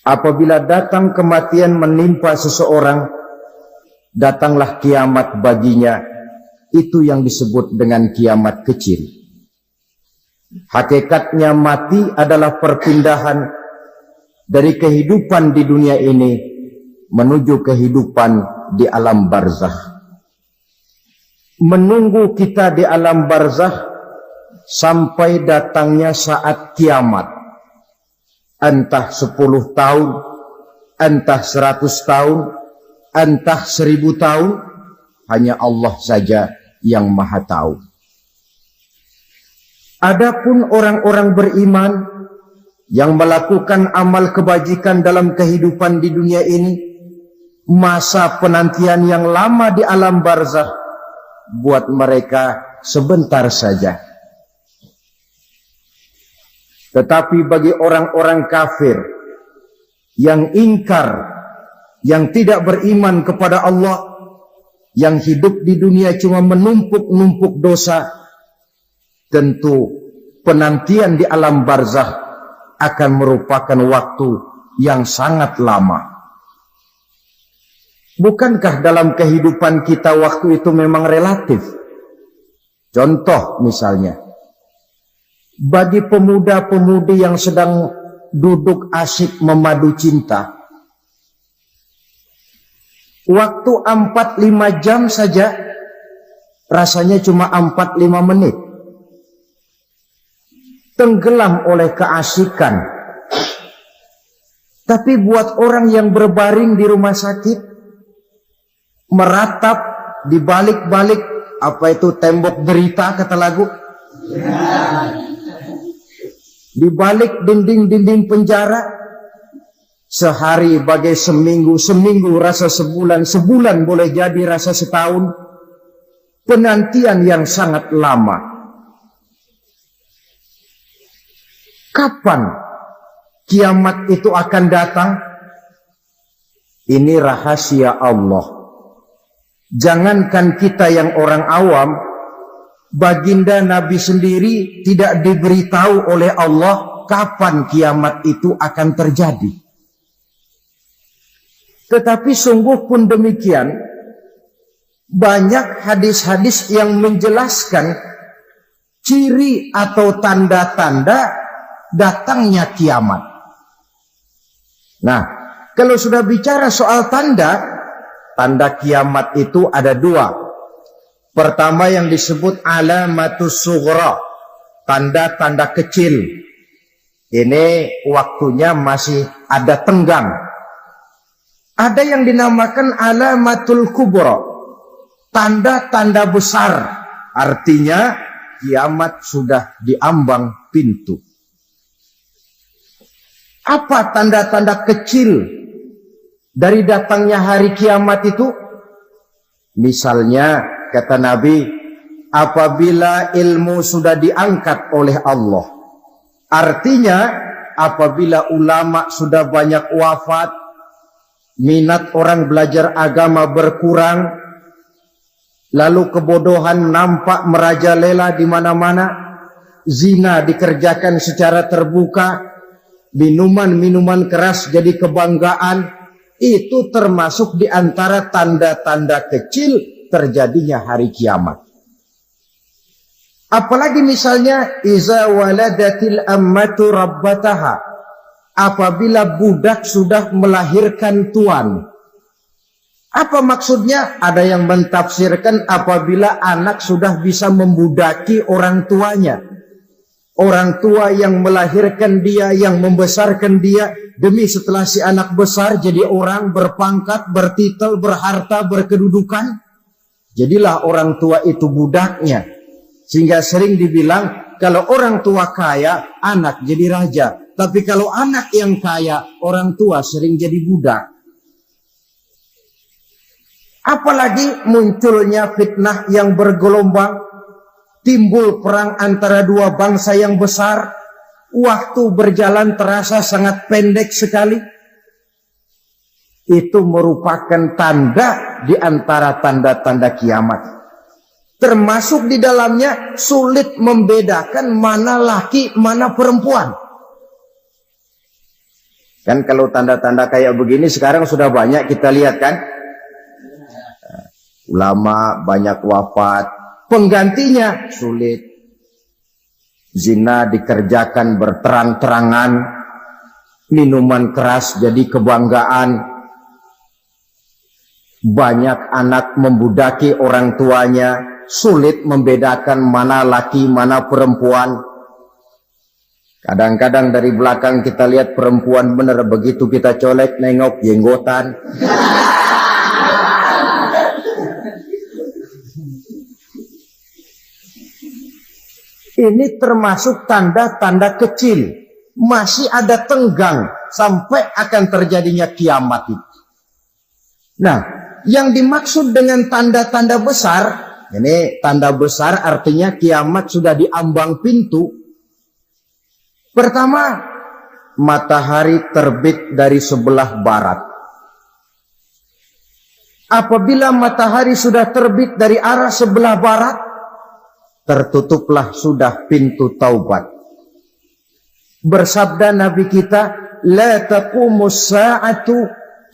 Apabila datang kematian menimpa seseorang, datanglah kiamat baginya. Itu yang disebut dengan kiamat kecil. Hakikatnya mati adalah perpindahan dari kehidupan di dunia ini menuju kehidupan di alam barzakh. Menunggu kita di alam barzakh sampai datangnya saat kiamat. Entah 10 tahun, entah 100 tahun, entah 1000 tahun, hanya Allah saja yang maha tahu. Adapun orang-orang beriman yang melakukan amal kebajikan dalam kehidupan di dunia ini, masa penantian yang lama di alam barzakh buat mereka sebentar saja. Tetapi bagi orang-orang kafir yang ingkar, yang tidak beriman kepada Allah, yang hidup di dunia cuma menumpuk-numpuk dosa, tentu penantian di alam barzakh akan merupakan waktu yang sangat lama. Bukankah dalam kehidupan kita waktu itu memang relatif? Contoh misalnya, bagi pemuda-pemudi yang sedang duduk asyik memadu cinta, waktu 4-5 jam saja rasanya cuma 4-5 menit. Tenggelam oleh keasikan. Tapi buat orang yang berbaring di rumah sakit, meratap di balik-balik apa itu tembok derita kata lagu, di balik dinding-dinding penjara, sehari bagai seminggu, seminggu rasa sebulan, sebulan boleh jadi rasa setahun. Penantian yang sangat lama. Kapan kiamat itu akan datang? Ini rahasia Allah. Jangankan kita yang orang awam, baginda Nabi sendiri tidak diberitahu oleh Allah kapan kiamat itu akan terjadi. Tetapi sungguh pun demikian, banyak hadis-hadis yang menjelaskan ciri atau tanda-tanda datangnya kiamat. Nah, kalau sudah bicara soal tanda, tanda kiamat itu ada 2. Pertama yang disebut alamatus sughra, tanda-tanda kecil. Ini waktunya masih ada tenggang. Ada yang dinamakan alamatul kubra, tanda-tanda besar. Artinya kiamat sudah diambang pintu. Apa tanda-tanda kecil dari datangnya hari kiamat itu? Misalnya kata Nabi, apabila ilmu sudah diangkat oleh Allah. Artinya apabila ulama sudah banyak wafat, minat orang belajar agama berkurang, lalu kebodohan nampak merajalela di mana-mana, zina dikerjakan secara terbuka, minuman-minuman keras jadi kebanggaan, itu termasuk di antara tanda-tanda kecil terjadinya hari kiamat. Apalagi misalnya iza waladatil ammatu rabbataha, apabila budak sudah melahirkan tuan. Apa maksudnya? Ada yang mentafsirkan apabila anak sudah bisa membudaki orang tuanya. Orang tua yang melahirkan dia, yang membesarkan dia, demi setelah si anak besar jadi orang berpangkat, bertitel, berharta, berkedudukan. Jadilah orang tua itu budaknya. Sehingga sering dibilang, kalau orang tua kaya, anak jadi raja. Tapi kalau anak yang kaya, orang tua sering jadi budak. Apalagi munculnya fitnah yang bergelombang, timbul perang antara dua bangsa yang besar, waktu berjalan terasa sangat pendek sekali. Itu merupakan tanda di antara tanda-tanda kiamat. Termasuk di dalamnya sulit membedakan mana laki, mana perempuan. Kan kalau tanda-tanda kayak begini sekarang sudah banyak kita lihat kan. Ulama banyak wafat, penggantinya sulit. Zina dikerjakan berterang-terangan, minuman keras jadi kebanggaan. Banyak anak membudaki orang tuanya, sulit membedakan mana laki mana perempuan. Kadang-kadang dari belakang kita lihat perempuan bener, begitu kita colek nengok jenggotan. Ini termasuk tanda-tanda kecil. Masih ada tenggang sampai akan terjadinya kiamat itu. Nah, yang dimaksud dengan tanda-tanda besar, ini tanda besar artinya kiamat sudah di ambang pintu. Pertama, matahari terbit dari sebelah barat. Apabila matahari sudah terbit dari arah sebelah barat, tertutuplah sudah pintu taubat. Bersabda Nabi kita, la taqumus sa'atu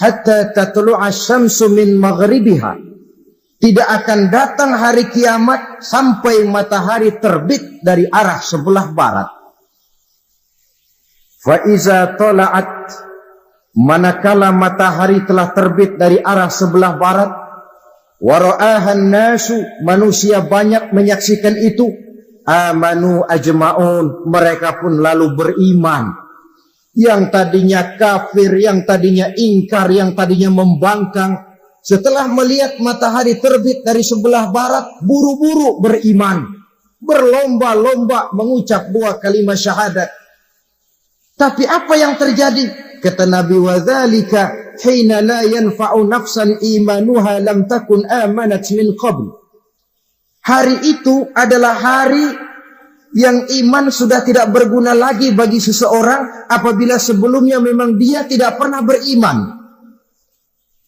hatta tatlu'a syamsu min maghribiha. Tidak akan datang hari kiamat sampai matahari terbit dari arah sebelah barat. Fa iza tala'at, manakala matahari telah terbit dari arah sebelah barat, wa ra'ahan nasu, manusia banyak menyaksikan itu, amanu ajma'un, mereka pun lalu beriman. Yang tadinya kafir, yang tadinya ingkar, yang tadinya membangkang, setelah melihat matahari terbit dari sebelah barat, buru-buru beriman, berlomba-lomba mengucap dua kalimat syahadat. Tapi apa yang terjadi? Kata Nabi, wadzalika hina la yanfa'u nafsan imanuha lam takun amanat min qabl. Hari itu adalah hari yang iman sudah tidak berguna lagi bagi seseorang apabila sebelumnya memang dia tidak pernah beriman.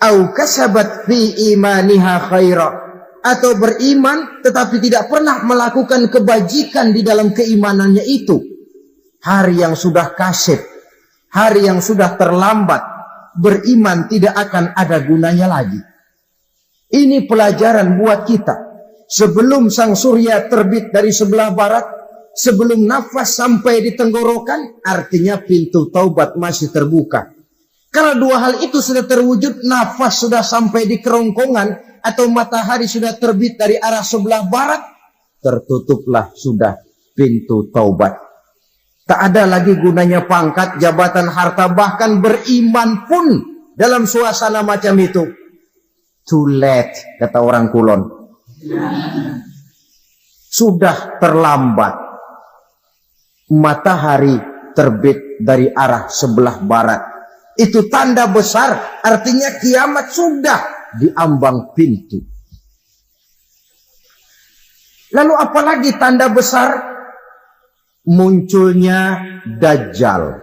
Au kasabat fi imaniha khaira, atau beriman tetapi tidak pernah melakukan kebajikan di dalam keimanannya itu. Hari yang sudah kasib, hari yang sudah terlambat, beriman tidak akan ada gunanya lagi. Ini pelajaran buat kita. Sebelum sang surya terbit dari sebelah barat, sebelum nafas sampai di tenggorokan, artinya pintu taubat masih terbuka. Kalau dua hal itu sudah terwujud, nafas sudah sampai di kerongkongan, atau matahari sudah terbit dari arah sebelah barat, tertutuplah sudah pintu taubat. Tak ada lagi gunanya pangkat, jabatan, harta, bahkan beriman pun dalam suasana macam itu. Too late, kata orang Kulon. Sudah terlambat. Matahari terbit dari arah sebelah barat. Itu tanda besar, artinya kiamat sudah di ambang pintu. Lalu apalagi tanda besar? Munculnya Dajjal.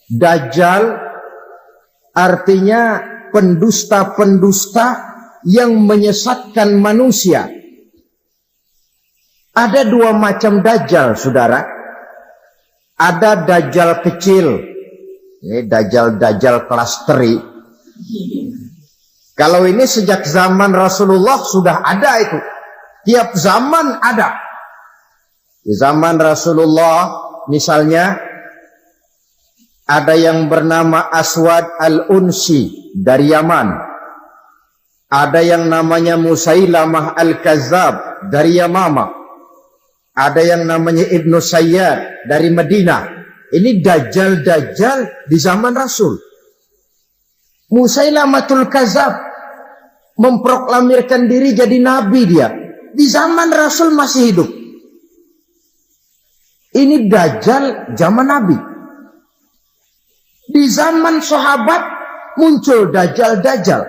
Dajjal artinya pendusta-pendusta yang menyesatkan manusia. Ada dua macam Dajjal, saudara. Ada Dajjal kecil. Ini Dajjal kelas teri. Kalau ini sejak zaman Rasulullah sudah ada itu. Tiap zaman ada. Di zaman Rasulullah misalnya ada yang bernama Aswad al-Unsi dari Yaman. Ada yang namanya Musailamah al-Kazzab dari Yamama. Ada yang namanya Ibnu Sayyad dari Madinah. Ini Dajjal-Dajjal di zaman Rasul. Musailamatul Kazzab memproklamirkan diri jadi nabi dia. Di zaman Rasul masih hidup. Ini Dajjal zaman Nabi. Di zaman sahabat muncul Dajjal-Dajjal.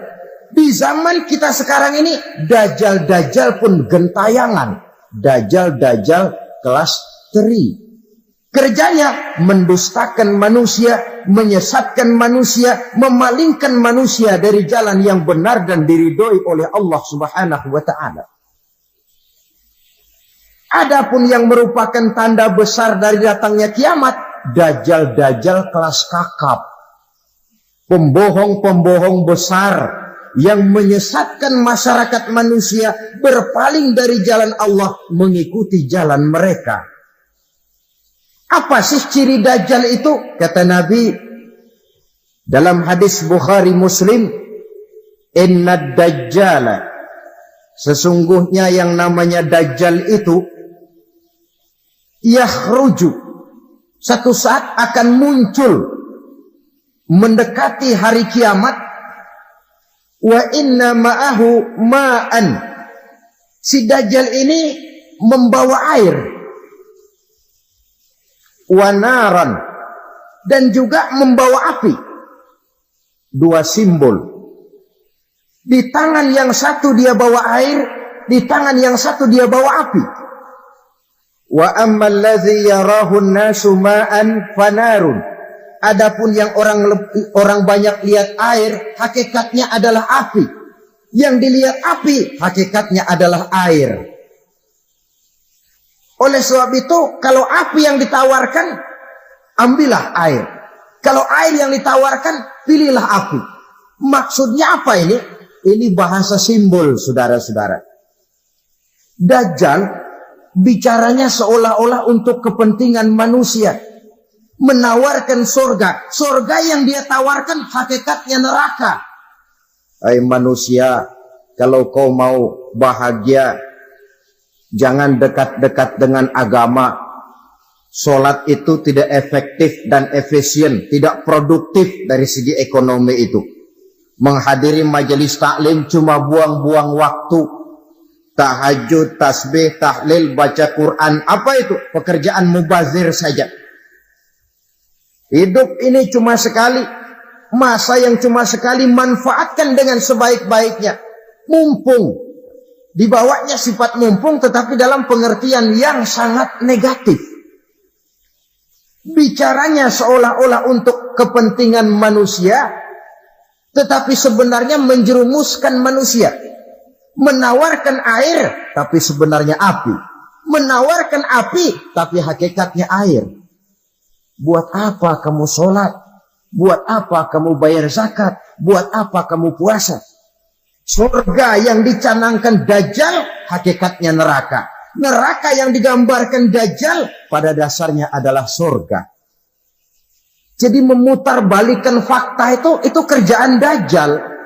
Di zaman kita sekarang ini Dajjal-Dajjal pun gentayangan. Dajjal-Dajjal kelas teri. Kerjanya mendustakan manusia, menyesatkan manusia, memalingkan manusia dari jalan yang benar dan diridhoi oleh Allah Subhanahu wa ta'ala. Adapun yang merupakan tanda besar dari datangnya kiamat, dajjal-dajjal kelas kakap. Pembohong-pembohong besar yang menyesatkan masyarakat manusia berpaling dari jalan Allah mengikuti jalan mereka. Apa sih ciri dajjal itu? Kata Nabi dalam hadis Bukhari Muslim, "Inna dajjala", sesungguhnya yang namanya dajjal itu yakhruju, satu saat akan muncul mendekati hari kiamat. Wa inna ma'ahu ma'an, si dajjal ini membawa air, wa naran, dan juga membawa api. Dua simbol. Di tangan yang satu dia bawa air, di tangan yang satu dia bawa api. Wa ammal ladzi yarahu an-nasu ma'an fanarun. Adapun yang orang banyak lihat air, hakikatnya adalah api. Yang dilihat api, hakikatnya adalah air. Oleh sebab itu, kalau api yang ditawarkan, ambillah air. Kalau air yang ditawarkan, pilihlah api. Maksudnya apa ini? Ini bahasa simbol, saudara-saudara. Dajjal bicaranya seolah-olah untuk kepentingan manusia. Menawarkan surga. Surga yang dia tawarkan hakikatnya neraka. Hai manusia, kalau kau mau bahagia, jangan dekat-dekat dengan agama. Sholat itu tidak efektif dan efisien, tidak produktif dari segi ekonomi itu. Menghadiri majelis taklim cuma buang-buang waktu. Tahajud, tasbih, tahlil, baca Quran, apa itu? Pekerjaan mubazir saja. Hidup ini cuma sekali, masa yang cuma sekali, manfaatkan dengan sebaik-baiknya. Mumpung, dibawanya sifat mumpung tetapi dalam pengertian yang sangat negatif. Bicaranya seolah-olah untuk kepentingan manusia, tetapi sebenarnya menjerumuskan manusia. Menawarkan air, tapi sebenarnya api. Menawarkan api, tapi hakikatnya air. Buat apa kamu sholat? Buat apa kamu bayar zakat? Buat apa kamu puasa? Surga yang dicanangkan Dajjal, hakikatnya neraka. Neraka yang digambarkan Dajjal, pada dasarnya adalah surga. Jadi memutarbalikkan fakta itu kerjaan Dajjal.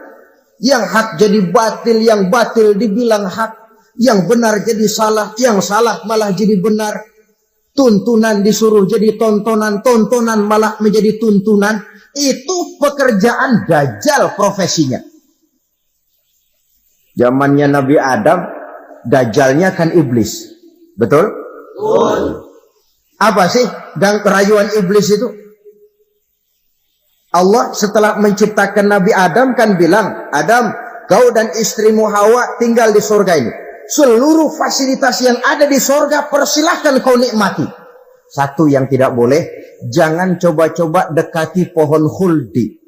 Yang hak jadi batil, yang batil dibilang hak. Yang benar jadi salah, yang salah malah jadi benar. Tuntunan disuruh jadi tontonan, tontonan malah menjadi tuntunan. Itu pekerjaan Dajjal profesinya. Zamannya Nabi Adam, Dajjalnya kan iblis. Betul? Betul. Apa sih dan kerayuan iblis itu? Allah setelah menciptakan Nabi Adam kan bilang, Adam, kau dan istrimu Hawa tinggal di surga ini. Seluruh fasilitas yang ada di surga persilahkan kau nikmati. Satu yang tidak boleh, jangan coba-coba dekati pohon khuldi.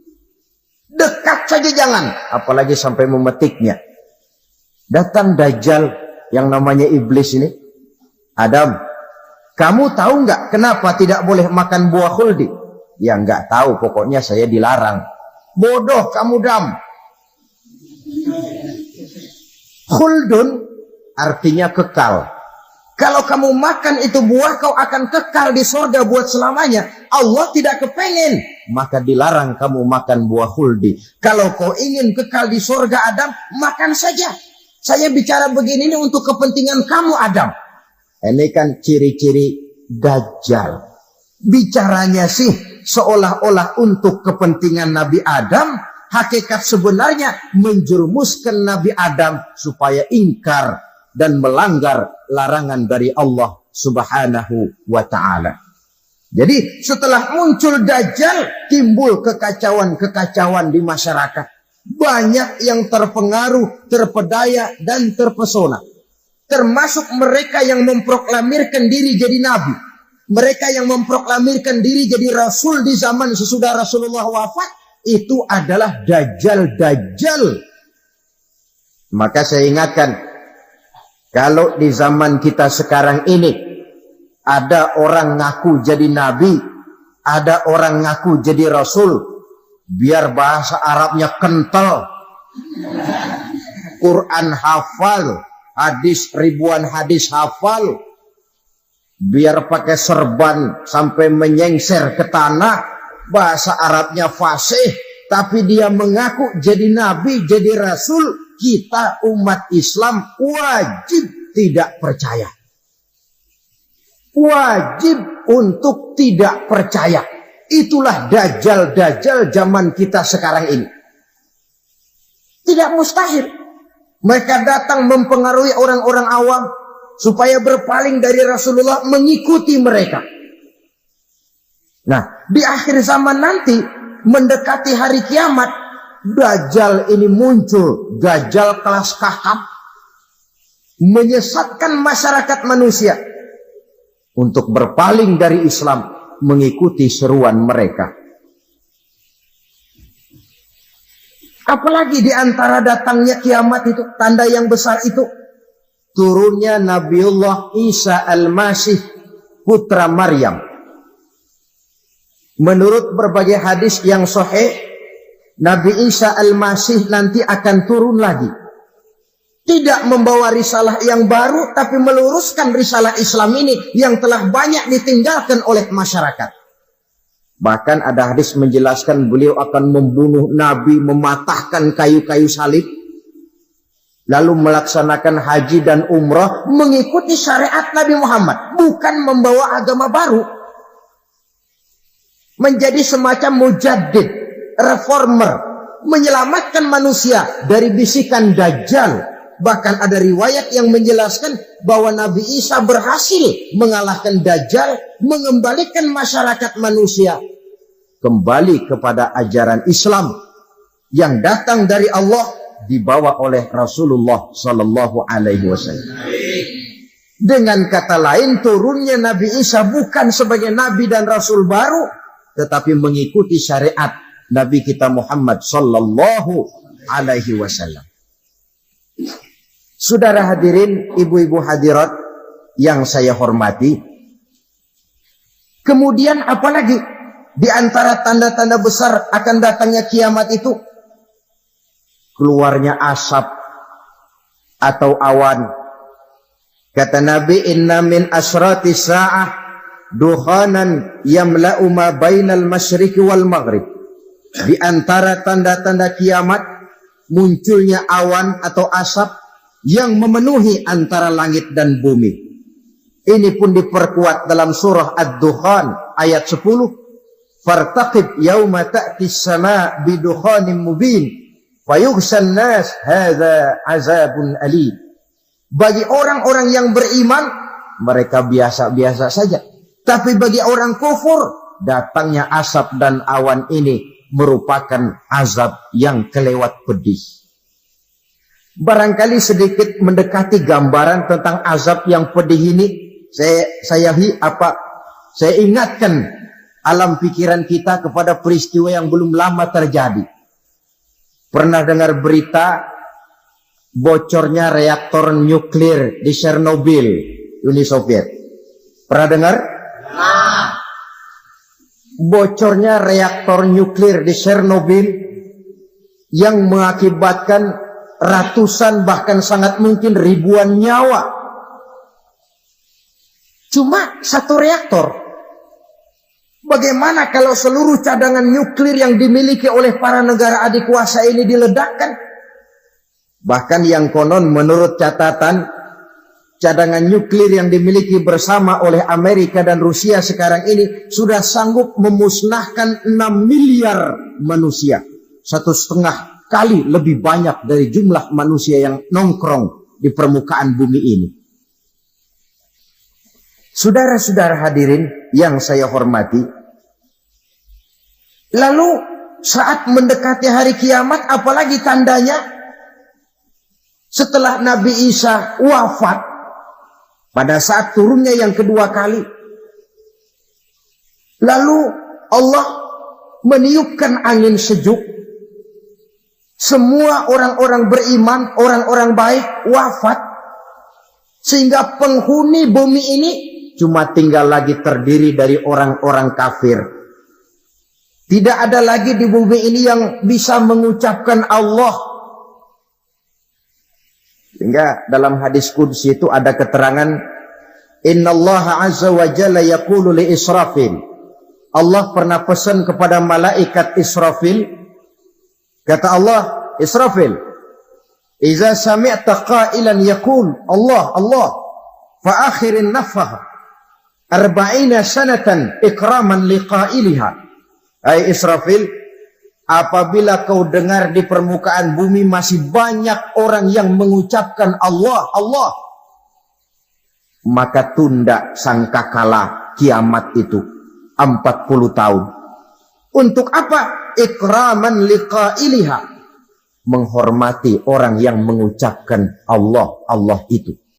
Dekat saja jangan, apalagi sampai memetiknya. Datang Dajjal yang namanya iblis ini. Adam, kamu tahu nggak kenapa tidak boleh makan buah khuldi? Ya nggak tahu, pokoknya saya dilarang. Bodoh kamu Dam. Khuldun artinya kekal. Kalau kamu makan itu buah, kau akan kekal di surga buat selamanya. Allah tidak kepengen, maka dilarang kamu makan buah khuldi. Kalau kau ingin kekal di surga Adam, makan saja. Saya bicara begini ini untuk kepentingan kamu Adam. Ini kan ciri-ciri Dajjal. Bicaranya sih seolah-olah untuk kepentingan Nabi Adam. Hakikat sebenarnya menjerumuskan Nabi Adam supaya ingkar dan melanggar larangan dari Allah Subhanahu wa ta'ala. Jadi setelah muncul Dajjal, timbul kekacauan-kekacauan di masyarakat. Banyak yang terpengaruh, terpedaya, dan terpesona. Termasuk mereka yang memproklamirkan diri jadi nabi. Mereka yang memproklamirkan diri jadi rasul di zaman sesudah Rasulullah wafat. Itu adalah Dajjal-Dajjal. Maka saya ingatkan, kalau di zaman kita sekarang ini ada orang ngaku jadi nabi, ada orang ngaku jadi Rasul, biar bahasa Arabnya kental, Quran hafal, ribuan hadis hafal, biar pakai serban sampai menyengser ke tanah, bahasa Arabnya fasih, tapi dia mengaku jadi nabi, jadi rasul, kita umat Islam wajib tidak percaya. Wajib untuk tidak percaya. Itulah dajjal-dajjal zaman kita sekarang ini. Tidak mustahil mereka datang mempengaruhi orang-orang awam supaya berpaling dari Rasulullah, mengikuti mereka. Nah, di akhir zaman nanti, mendekati hari kiamat, dajjal ini muncul, dajjal kelas kakap, menyesatkan masyarakat manusia untuk berpaling dari Islam, mengikuti seruan mereka. Apalagi di antara datangnya kiamat itu, tanda yang besar itu, turunnya Nabiullah Isa Al-Masih, putra Maryam. Menurut berbagai hadis yang sahih, Nabi Isa Al-Masih nanti akan turun lagi. Tidak membawa risalah yang baru, tapi meluruskan risalah Islam ini yang telah banyak ditinggalkan oleh masyarakat. Bahkan ada hadis menjelaskan beliau akan membunuh Nabi, mematahkan kayu-kayu salib, lalu melaksanakan haji dan umrah mengikuti syariat Nabi Muhammad, bukan membawa agama baru. Menjadi semacam mujaddid, reformer, menyelamatkan manusia dari bisikan dajjal. Bahkan ada riwayat yang menjelaskan bahwa Nabi Isa berhasil mengalahkan dajjal, mengembalikan masyarakat manusia kembali kepada ajaran Islam yang datang dari Allah, dibawa oleh Rasulullah Sallallahu Alaihi Wasallam. Dengan kata lain, turunnya Nabi Isa bukan sebagai Nabi dan Rasul baru, tetapi mengikuti syariat Nabi kita Muhammad Sallallahu Alaihi Wasallam. Saudara hadirin, ibu-ibu hadirat yang saya hormati, kemudian apalagi di antara tanda-tanda besar akan datangnya kiamat itu? Keluarnya asap atau awan. Kata Nabi, inna min asyrati sa'ah dukhanan yamla'u ma bainal masyriqi wal maghrib. Di antara tanda-tanda kiamat, munculnya awan atau asap yang memenuhi antara langit dan bumi. Ini pun diperkuat dalam surah Ad-Dukhan ayat 10. Fartaqib yauma ta'ti as-sama' bidukhanin mubin fayughshan nas hadza azabun alim. Bagi orang-orang yang beriman, mereka biasa-biasa saja. Tapi bagi orang kufur, datangnya asap dan awan ini merupakan azab yang kelewat pedih. Barangkali sedikit mendekati gambaran tentang azab yang pedih ini, saya ingatkan alam pikiran kita kepada peristiwa yang belum lama terjadi. Pernah dengar berita bocornya reaktor nuklir di Chernobyl, Uni Soviet? Pernah dengar? Bocornya reaktor nuklir di Chernobyl yang mengakibatkan ratusan bahkan sangat mungkin ribuan nyawa. Cuma satu reaktor. Bagaimana kalau seluruh cadangan nuklir yang dimiliki oleh para negara adik kuasa ini diledakkan? Bahkan yang konon menurut catatan, cadangan nuklir yang dimiliki bersama oleh Amerika dan Rusia sekarang ini sudah sanggup memusnahkan 6 miliar manusia. 1,5 kali lebih banyak dari jumlah manusia yang nongkrong di permukaan bumi ini. Saudara-saudara hadirin yang saya hormati, lalu saat mendekati hari kiamat, apalagi tandanya? Setelah Nabi Isa wafat, pada saat turunnya yang kedua kali, lalu Allah meniupkan angin sejuk. Semua orang-orang beriman, orang-orang baik wafat. Sehingga penghuni bumi ini cuma tinggal lagi terdiri dari orang-orang kafir. Tidak ada lagi di bumi ini yang bisa mengucapkan Allah. Sehingga dalam hadis qudsi itu ada keterangan, Innallaha azza wa jalla yaqulu li Israfil. Allah pernah pesan kepada malaikat Israfil. Kata Allah, Israfil, Iza sami'ta qailan yaqul Allah, Allah, fa akhirin nafah 40 sanatan ikraman liqailiha. Hai Israfil, apabila kau dengar di permukaan bumi masih banyak orang yang mengucapkan Allah, Allah, maka tunda sangkakala kiamat itu 40 tahun. Untuk apa? Ikraman liqailiha, menghormati orang yang mengucapkan Allah, Allah itu.